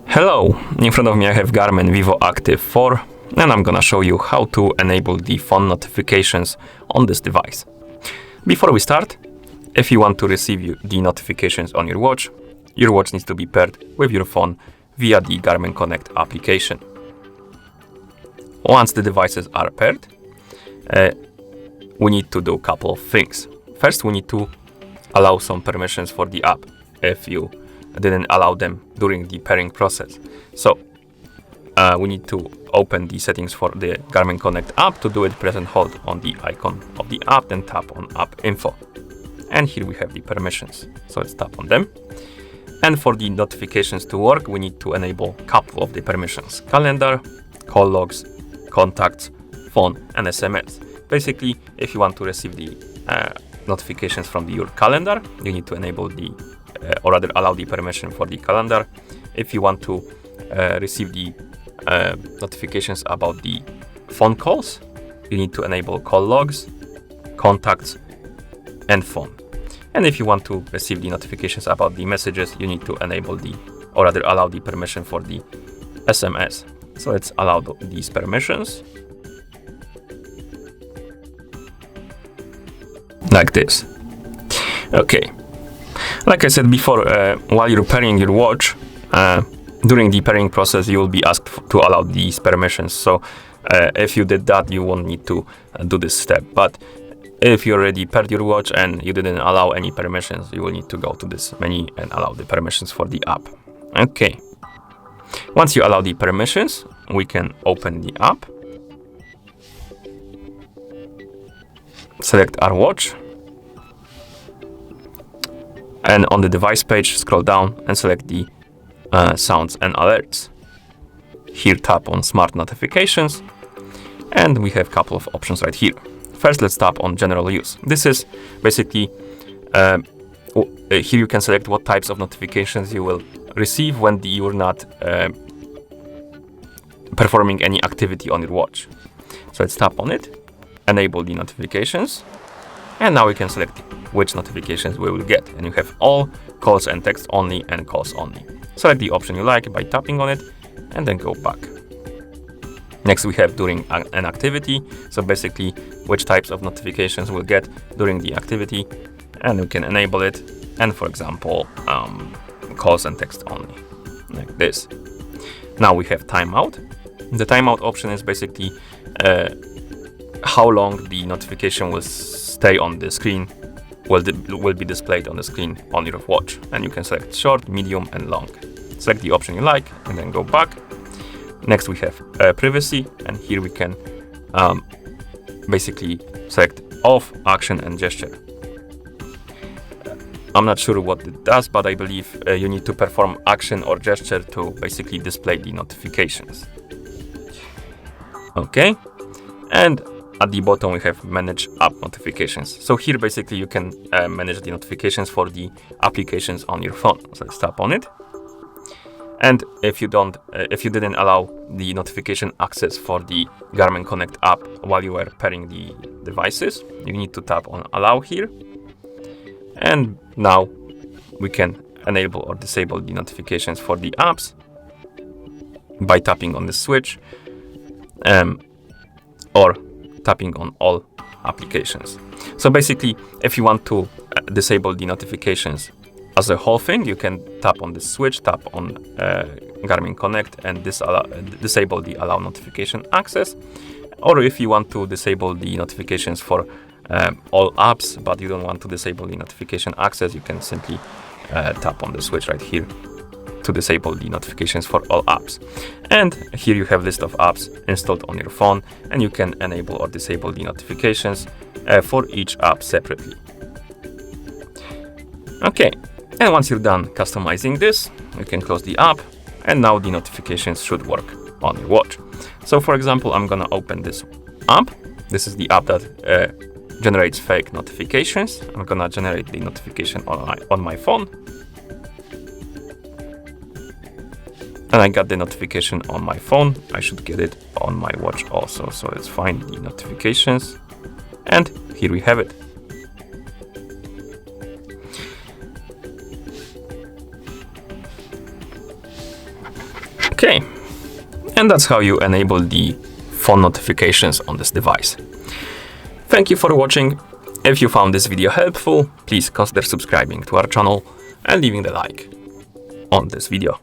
Hello, in front of me I have Garmin Vivoactive 4 and I'm gonna show you how to enable the phone notifications on this device. Before we start, if you want to receive the notifications on your watch needs to be paired with your phone via the Garmin Connect application. Once the devices are paired, we need to do a couple of things. First, we need to allow some permissions for the app if you didn't allow them during the pairing process. So we need to open the settings for the Garmin Connect app. To do it, press and hold on the icon of the app, then tap on App Info. And here we have the permissions. So let's tap on them. And for the notifications to work, we need to enable a couple of the permissions: calendar, call logs, contacts, phone, and SMS. Basically, if you want to receive the notifications from your calendar, you need to enable or rather allow the permission for the calendar. If you want to receive the notifications about the phone calls, you need to enable call logs, contacts, and phone. And if you want to receive the notifications about the messages, you need to enable or rather allow the permission for the SMS. So let's allow these permissions. Like this. Okay. Like I said before, while you're pairing your watch, during the pairing process, you will be asked to allow these permissions. So if you did that, you won't need to do this step. But if you already paired your watch and you didn't allow any permissions, you will need to go to this menu and allow the permissions for the app. Okay. Once you allow the permissions, we can open the app, select our watch, and on the device page, scroll down and select the sounds and alerts. Here, tap on Smart Notifications, and we have a couple of options right here. First, let's tap on General Use. This is basically, here you can select what types of notifications you will receive when you're not performing any activity on your watch. So let's tap on it, enable the notifications, and now we can select which notifications we will get. And you have all, calls and text only, and calls only. Select the option you like by tapping on it and then go back. Next, we have during an activity. So basically, which types of notifications we'll get during the activity, and we can enable it. And for example, calls and text only, like this. Now we have timeout. The timeout option is basically how long the notification will stay on the screen, will be displayed on the screen on your watch. And you can select short, medium, and long. Select the option you like and then go back. Next, we have privacy, and here we can basically select off, action, and gesture. I'm not sure what it does, but I believe you need to perform action or gesture to basically display the notifications. Okay, and at the bottom we have manage app notifications. So here basically you can manage the notifications for the applications on your phone. So let's tap on it. And if you didn't allow the notification access for the Garmin Connect app while you were pairing the devices, you need to tap on allow here. And now we can enable or disable the notifications for the apps by tapping on the switch or tapping on all applications. So basically, if you want to disable the notifications as a whole thing, you can tap on the switch, tap on Garmin Connect, and disable the allow notification access. Or if you want to disable the notifications for all apps, but you don't want to disable the notification access, you can simply tap on the switch right here to disable the notifications for all apps. And here you have a list of apps installed on your phone, and you can enable or disable the notifications for each app separately. Okay, and once you're done customizing this, you can close the app, and now the notifications should work on your watch. So for example, I'm gonna open this app. This is the app that generates fake notifications. I'm gonna generate the notification on my phone. And I got the notification on my phone. I should get it on my watch also. So let's find the notifications. And here we have it. Okay, and that's how you enable the phone notifications on this device. Thank you for watching. If you found this video helpful, please consider subscribing to our channel and leaving the like on this video.